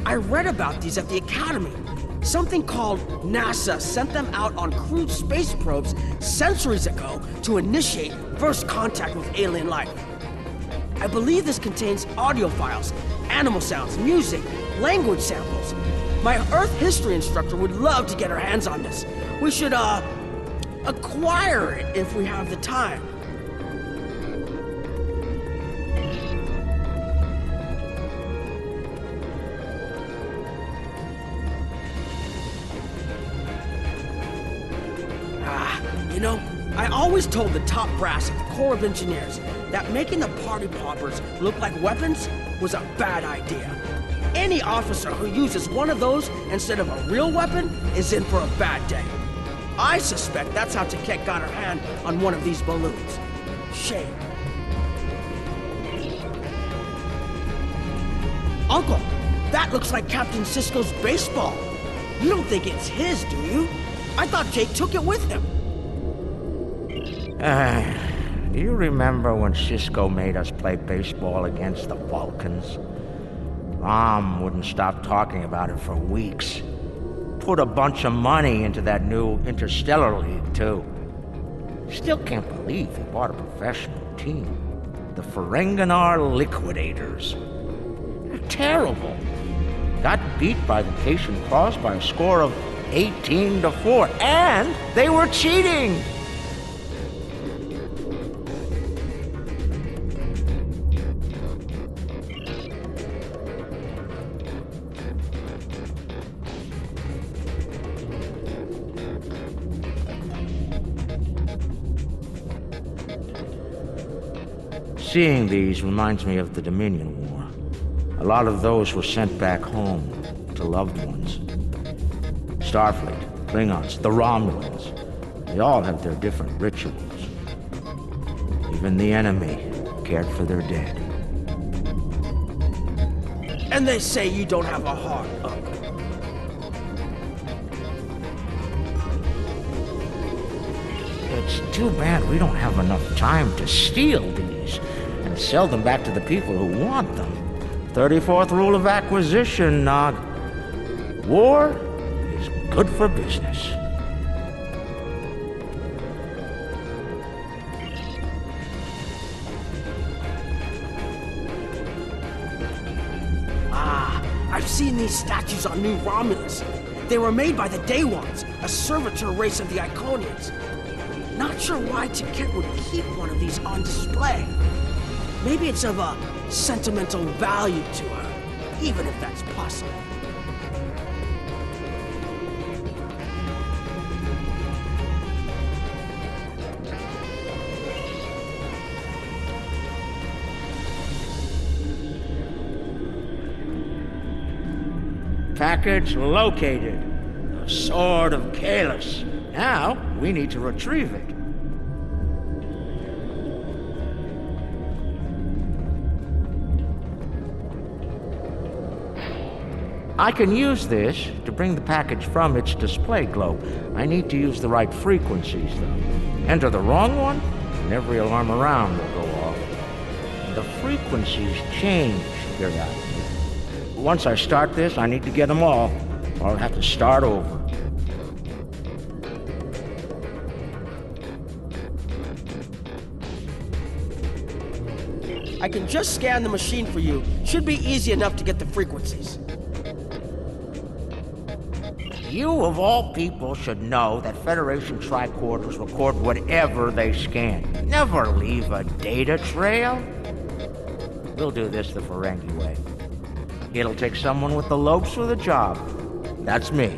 I read about these at the Academy. Something called NASA sent them out on crewed space probes centuries ago to initiate first contact with alien life. I believe this contains audio files, animal sounds, music, language samples. My Earth history instructor would love to get her hands on this. We should, acquire it if we have the time. You know, I always told the top brass at the Corps of Engineers that making the party poppers look like weapons was a bad idea. Any officer who uses one of those instead of a real weapon is in for a bad day. I suspect that's how Taket got her hand on one of these balloons. Shame. Uncle, that looks like Captain Sisko's baseball. You don't think it's his, do you? I thought Jake took it with him. Do you remember when Sisko made us play baseball against the Vulcans? Rom wouldn't stop talking about it for weeks. Put a bunch of money into that new Interstellar League, too. Still can't believe he bought a professional team. The Ferenginar Liquidators. They're terrible. Got beat by the Cation Claws by a score of 18-4, and they were cheating! Seeing these reminds me of the Dominion War. A lot of those were sent back home to loved ones. Starfleet, Klingons, the Romulans, they all have their different rituals. Even the enemy cared for their dead. And they say you don't have a heart, Uncle. It's too bad we don't have enough time to steal these and sell them back to the people who want them. 34th rule of acquisition, Nog. War is good for business. I've seen these statues on New Romulus. They were made by the Day Ones, a servitor race of the Iconians. Not sure why Taket would keep one of these on display. Maybe it's of a sentimental value to her, even if that's possible. Package located. The Sword of Kahless. Now, we need to retrieve it. I can use this to bring the package from its display globe. I need to use the right frequencies, though. Enter the wrong one, and every alarm around will go off. The frequencies change periodically. Once I start this, I need to get them all, or I'll have to start over. I can just scan the machine for you. Should be easy enough to get the frequencies. You, of all people, should know that Federation tricorders record whatever they scan. Never leave a data trail. We'll do this the Ferengi way. It'll take someone with the lopes for the job. That's me.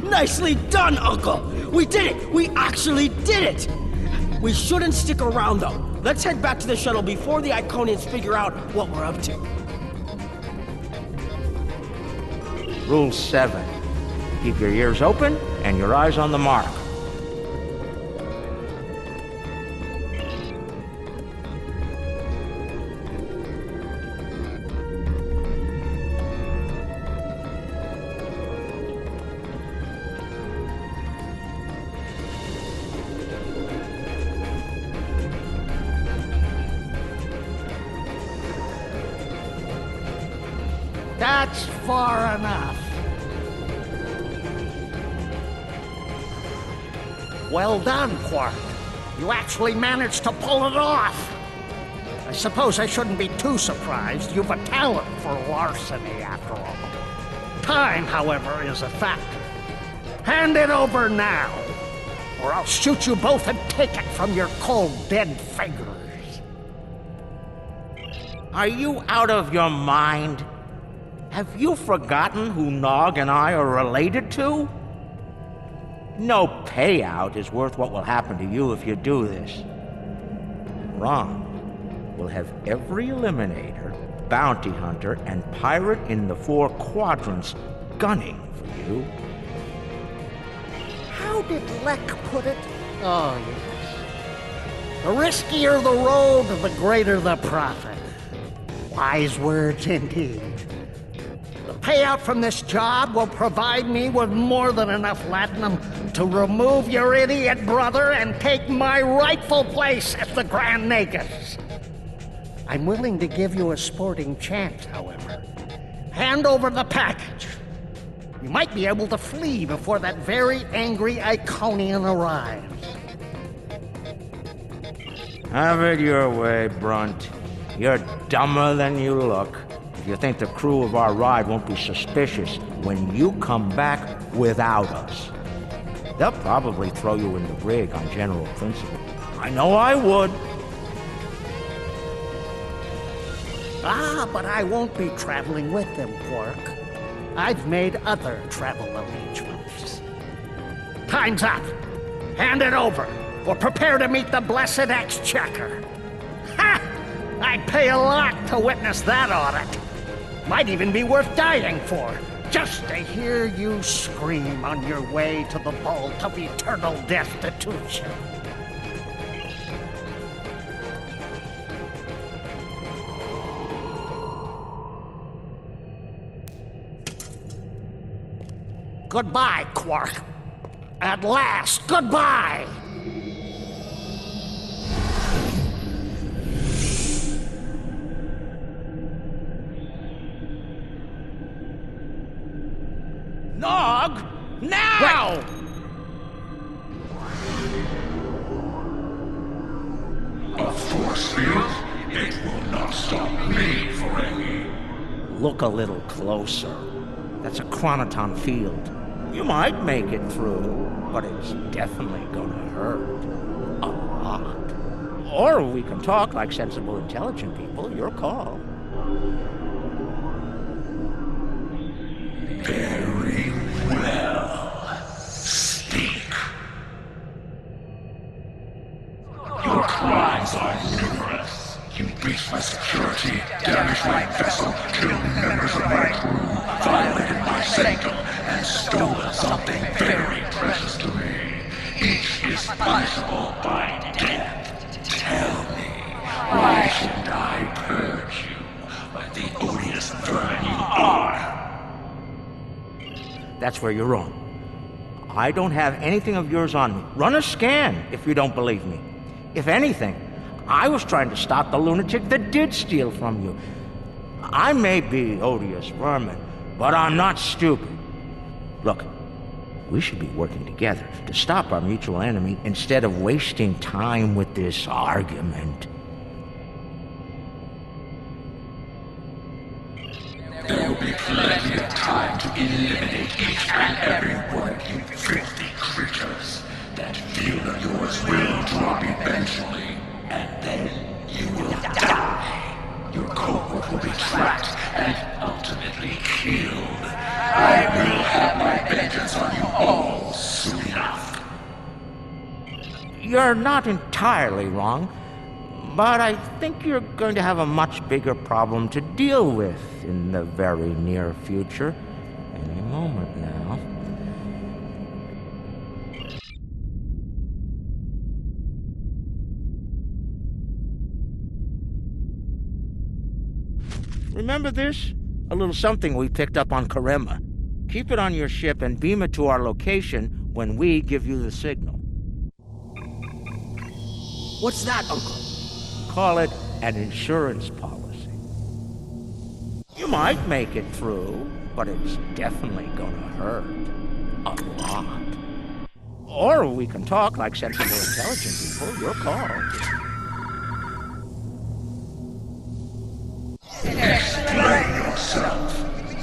Nicely done, Uncle! We did it! We actually did it! We shouldn't stick around, though. Let's head back to the shuttle before the Iconians figure out what we're up to. Rule 7. Keep your ears open and your eyes on the mark. That's far enough. Well done, Quark. You actually managed to pull it off. I suppose I shouldn't be too surprised. You've a talent for larceny, after all. Time, however, is a factor. Hand it over now, or I'll shoot you both and take it from your cold, dead fingers. Are you out of your mind? Have you forgotten who Nog and I are related to? No payout is worth what will happen to you if you do this. Ron will have every Eliminator, Bounty Hunter, and Pirate in the 4 quadrants gunning for you. How did Lek put it? Oh, yes. The riskier the road, the greater the profit. Wise words indeed. The payout from this job will provide me with more than enough latinum to remove your idiot brother and take my rightful place as the Grand Nagus. I'm willing to give you a sporting chance, however. Hand over the package. You might be able to flee before that very angry Iconian arrives. Have it your way, Brunt. You're dumber than you look. If you think the crew of our ride won't be suspicious when you come back without us. They'll probably throw you in the brig on general principle. I know I would. Ah, but I won't be traveling with them, Quark. I've made other travel arrangements. Time's up. Hand it over, or prepare to meet the blessed exchequer. Ha! I'd pay a lot to witness that audit. Might even be worth dying for, just to hear you scream on your way to the vault of eternal destitution. Goodbye, Quark. At last, goodbye! Nog! Now! A force field? It will not stop me, Ferengi. Look a little closer. That's a chronoton field. You might make it through, but it's definitely gonna hurt. A lot. Or we can talk like sensible, intelligent people. Your call. Very well. Speak. Your crimes are numerous. You breached my security, damaged my vessel, killed members of my crew, violated my sanctum, and stolen something very precious to me. Each is punishable by death. Tell me, why shouldn't I purge you like the odious vermin you are? That's where you're wrong. I don't have anything of yours on me. Run a scan if you don't believe me. If anything, I was trying to stop the lunatic that did steal from you. I may be odious vermin, but I'm not stupid. Look, we should be working together to stop our mutual enemy instead of wasting time with this argument. There will be plenty of time to eliminate each and every one of you filthy creatures. That field of yours will drop eventually, and then you will die. Your cohort will be tracked and ultimately killed. I will have my vengeance on you all. You're not entirely wrong, but I think you're going to have a much bigger problem to deal with in the very near future. Any moment now. Remember this? A little something we picked up on Karema. Keep it on your ship and beam it to our location when we give you the signal. What's that, Uncle? Call it an insurance policy. You might make it through, but it's definitely gonna hurt. A lot. Or we can talk like sensible, intelligent people. Your call. Explain yourself.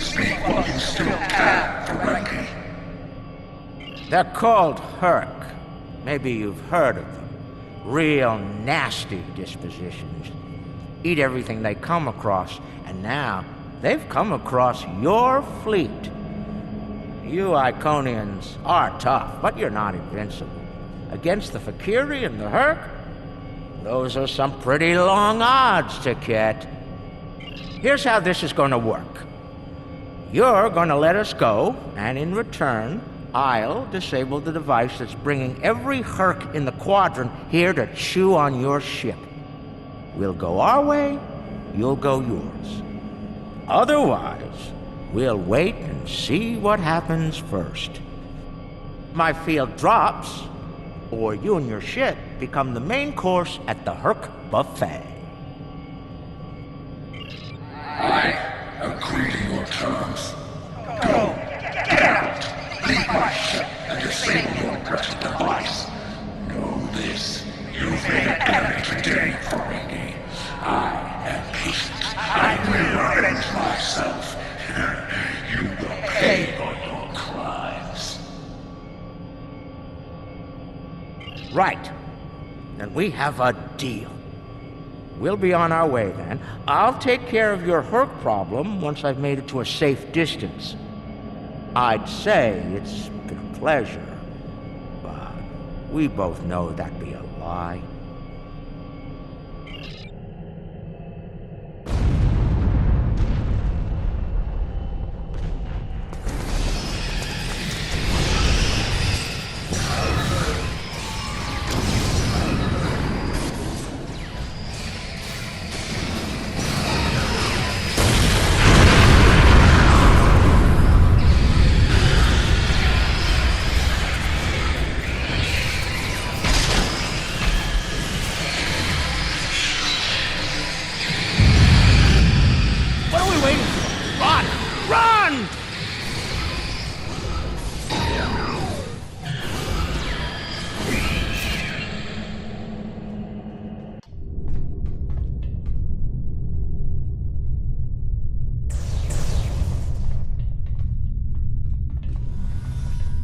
Speak what you still can, Ferengi. They're called Herc. Maybe you've heard of them. Real nasty dispositions. Eat everything they come across, and now they've come across your fleet. You Iconians are tough, but you're not invincible. Against the Fakiri and the Herc, those are some pretty long odds to get. Here's how this is going to work. You're going to let us go, and in return, I'll disable the device that's bringing every Herc in the quadrant here to chew on your ship. We'll go our way, you'll go yours. Otherwise, we'll wait and see what happens first. My field drops, or you and your ship become the main course at the Herc buffet. I agree to your terms. Go! Get out! Leave my ship and disable your wretched device. Know this. You've made an enemy today, Ferengi. I am patient. I will avenge myself. You will pay for your crimes. Right. Then we have a deal. We'll be on our way then. I'll take care of your Herc problem once I've made it to a safe distance. I'd say it's been a pleasure, but we both know that'd be a lie.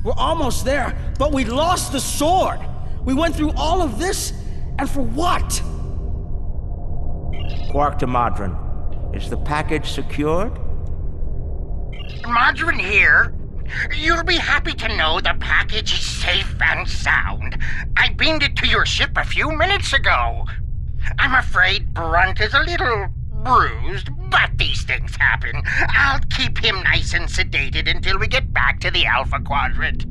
We're almost there, but we lost the sword. We went through all of this, and for what? Quark to Modron. Is the package secured? Modron here. You'll be happy to know the package is safe and sound. I beamed it to your ship a few minutes ago. I'm afraid Brunt is a little bruised, but these things happen. I'll keep him nice and sedated until we get back to the Alpha Quadrant.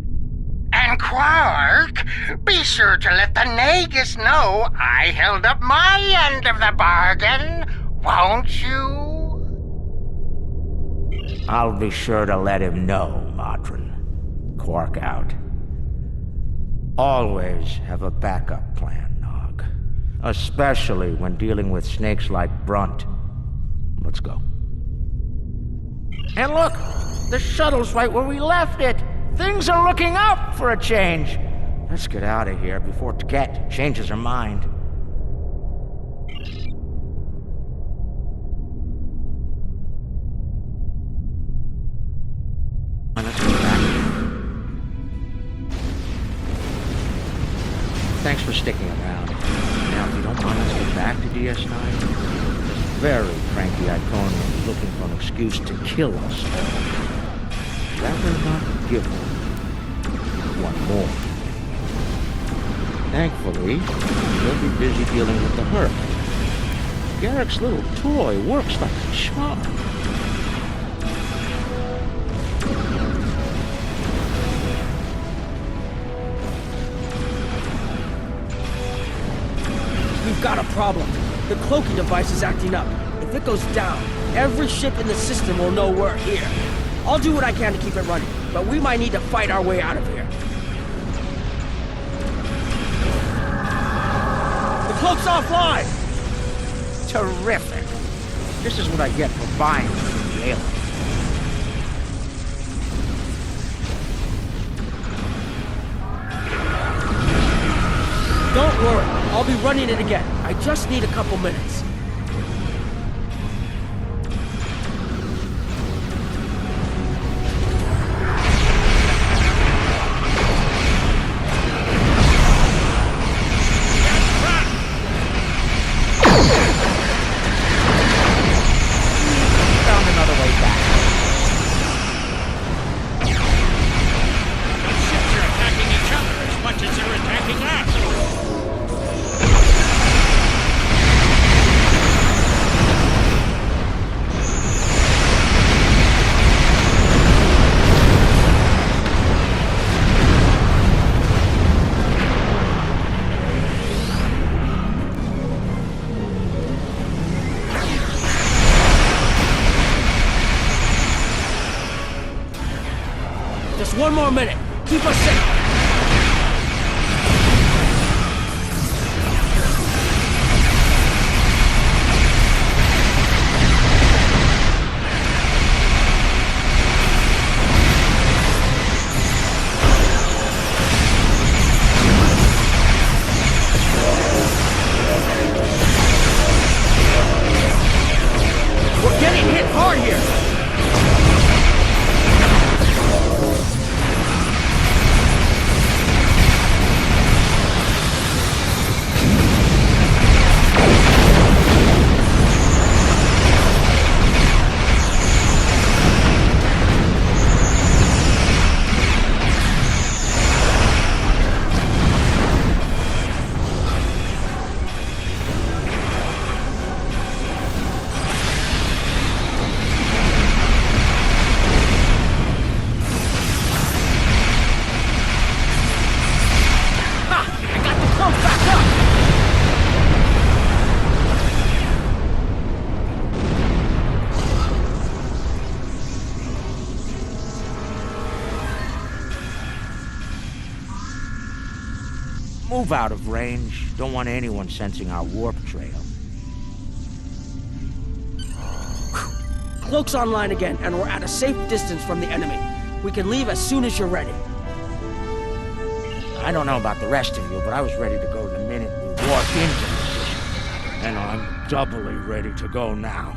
And Quark, be sure to let the Nagus know I held up my end of the bargain, won't you? I'll be sure to let him know, Modron. Quark out. Always have a backup plan, Nog. Especially when dealing with snakes like Brunt. Let's go. And look! The shuttle's right where we left it! Things are looking up for a change! Let's get out of here before Tket changes her mind. Let's go back. Thanks for sticking around. Now, if you don't mind, let's get back to DS9. Very cranky Iconian looking for an excuse to kill us all. Rather not give them one more. Thankfully, he'll be busy dealing with the hurt. Garrick's little toy works like a charm. We've got a problem. The cloaking device is acting up. If it goes down, every ship in the system will know we're here. I'll do what I can to keep it running, but we might need to fight our way out of here. The cloak's offline! Terrific. This is what I get for buying from the alien. Don't worry, I'll be running it again. I just need a couple minutes. Found another way back. The ships are attacking each other as much as they're attacking us. Just one more minute. Keep us safe. We're getting hit hard here. Move out of range. Don't want anyone sensing our warp trail. Cloak's online again, and we're at a safe distance from the enemy. We can leave as soon as you're ready. I don't know about the rest of you, but I was ready to go the minute we warped into the system. And I'm doubly ready to go now.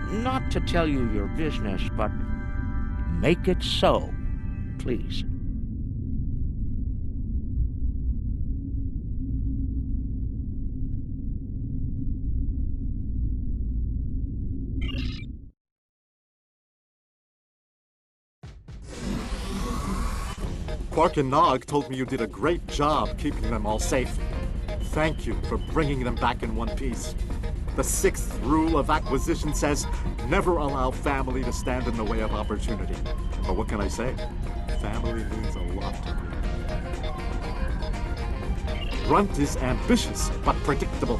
Not to tell you your business, but make it so, please. Quark and Nog told me you did a great job keeping them all safe. Thank you for bringing them back in one piece. The 6th rule of acquisition says, never allow family to stand in the way of opportunity. But what can I say? Family means a lot to me. Grunt is ambitious, but predictable.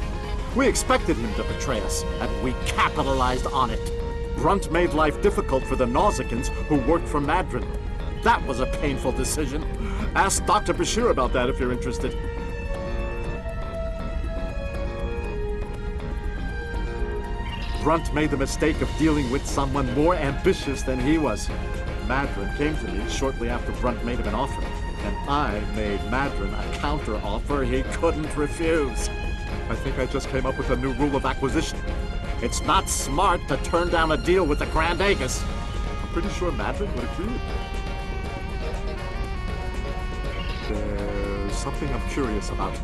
We expected him to betray us, and we capitalized on it. Grunt made life difficult for the Nausicans who worked for Madron. That was a painful decision. Ask Dr. Bashir about that if you're interested. Grunt made the mistake of dealing with someone more ambitious than he was. Madron came to me shortly after Grunt made him an offer, and I made Madron a counter-offer he couldn't refuse. I think I just came up with a new rule of acquisition. It's not smart to turn down a deal with the Grand Agus. I'm pretty sure Madron would agree. There's something I'm curious about.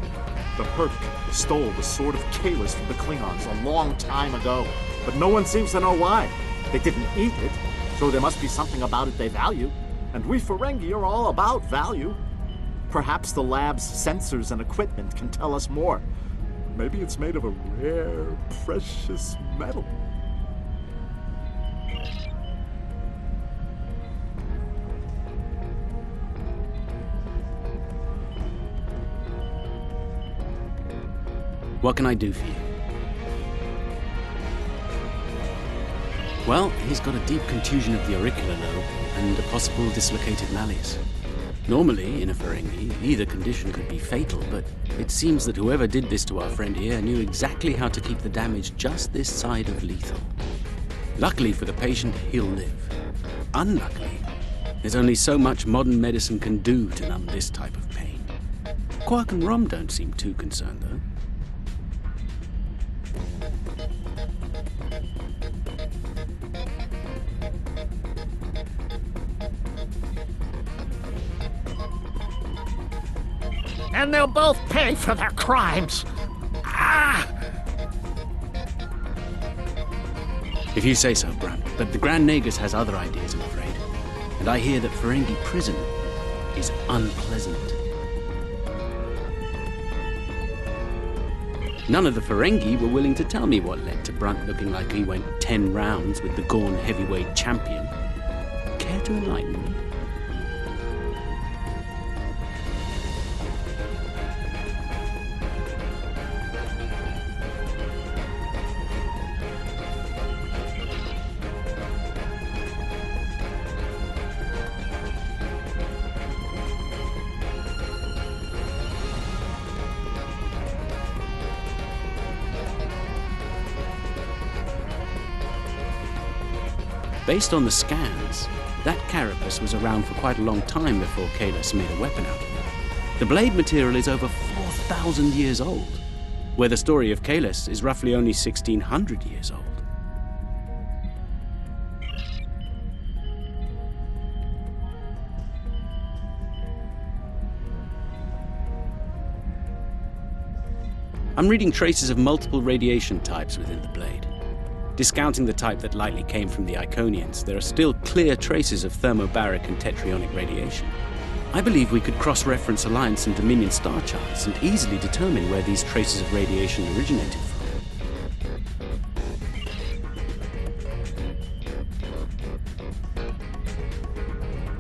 The Herc stole the Sword of Kalis from the Klingons a long time ago, but no one seems to know why. They didn't eat it, so there must be something about it they value. And we Ferengi are all about value. Perhaps the lab's sensors and equipment can tell us more. Maybe it's made of a rare, precious metal. What can I do for you? Well, he's got a deep contusion of the auricular lobe and a possible dislocated malleus. Normally, in a Ferengi, either condition could be fatal, but it seems that whoever did this to our friend here knew exactly how to keep the damage just this side of lethal. Luckily for the patient, he'll live. Unluckily, there's only so much modern medicine can do to numb this type of pain. Quark and Rom don't seem too concerned, though. And they'll both pay for their crimes. Ah! If you say so, Brunt, but the Grand Nagus has other ideas, I'm afraid. And I hear that Ferengi prison is unpleasant. None of the Ferengi were willing to tell me what led to Brunt looking like he went 10 rounds with the Gorn heavyweight champion. Care to enlighten me? Based on the scans, that carapace was around for quite a long time before Kahless made a weapon out of it. The blade material is over 4,000 years old, where the story of Kahless is roughly only 1,600 years old. I'm reading traces of multiple radiation types within the blade. Discounting the type that likely came from the Iconians, there are still clear traces of thermobaric and tetrionic radiation. I believe we could cross-reference Alliance and Dominion star charts and easily determine where these traces of radiation originated from.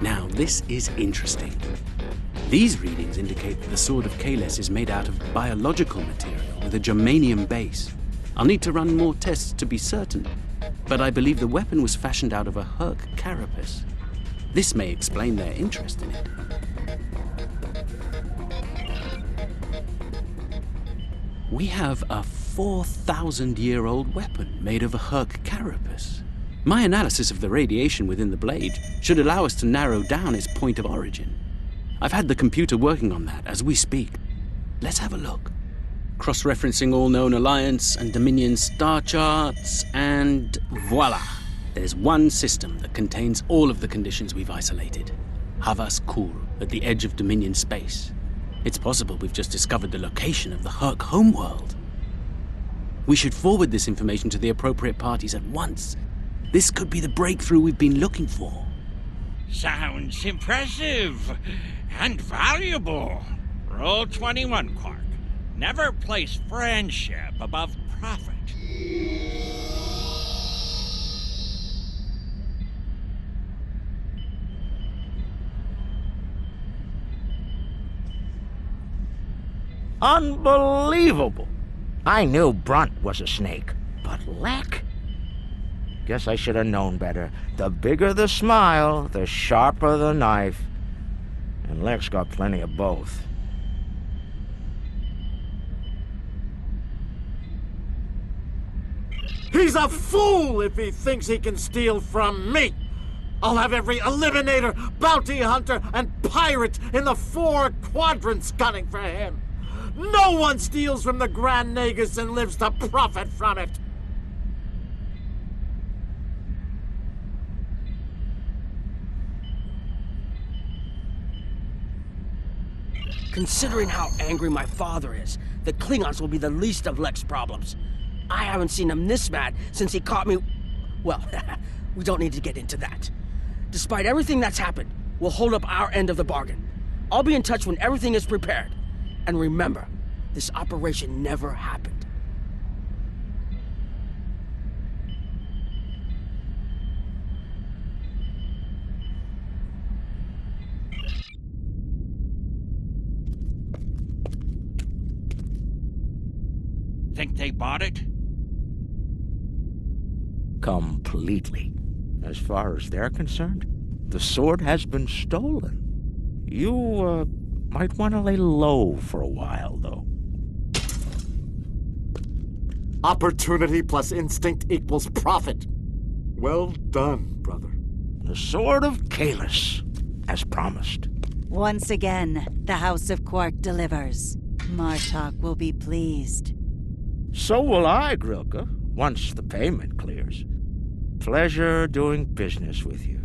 Now, this is interesting. These readings indicate that the Sword of Kahless is made out of biological material with a germanium base. I'll need to run more tests to be certain, but I believe the weapon was fashioned out of a Herc carapace. This may explain their interest in it. We have a 4,000-year-old weapon made of a Herc carapace. My analysis of the radiation within the blade should allow us to narrow down its point of origin. I've had the computer working on that as we speak. Let's have a look. Cross-referencing all known Alliance and Dominion star charts, and voila! There's one system that contains all of the conditions we've isolated. Havas Kul, at the edge of Dominion space. It's possible we've just discovered the location of the Herc homeworld. We should forward this information to the appropriate parties at once. This could be the breakthrough we've been looking for. Sounds impressive and valuable. Roll 21, Quark. Never place friendship above profit. Unbelievable! I knew Brunt was a snake, but Lek? Guess I should have known better. The bigger the smile, the sharper the knife. And Lek's got plenty of both. He's a fool if he thinks he can steal from me! I'll have every eliminator, bounty hunter, and pirate in the 4 quadrants gunning for him! No one steals from the Grand Nagus and lives to profit from it! Considering how angry my father is, the Klingons will be the least of Lek's problems. I haven't seen him this mad since he caught me... Well, we don't need to get into that. Despite everything that's happened, we'll hold up our end of the bargain. I'll be in touch when everything is prepared. And remember, this operation never happened. Think they bought it? Completely. As far as they're concerned, the sword has been stolen. You, might want to lay low for a while, though. Opportunity plus instinct equals profit. Well done, brother. The Sword of Kalis, as promised. Once again, the House of Quark delivers. Martok will be pleased. So will I, Grilka, once the payment clears. Pleasure doing business with you.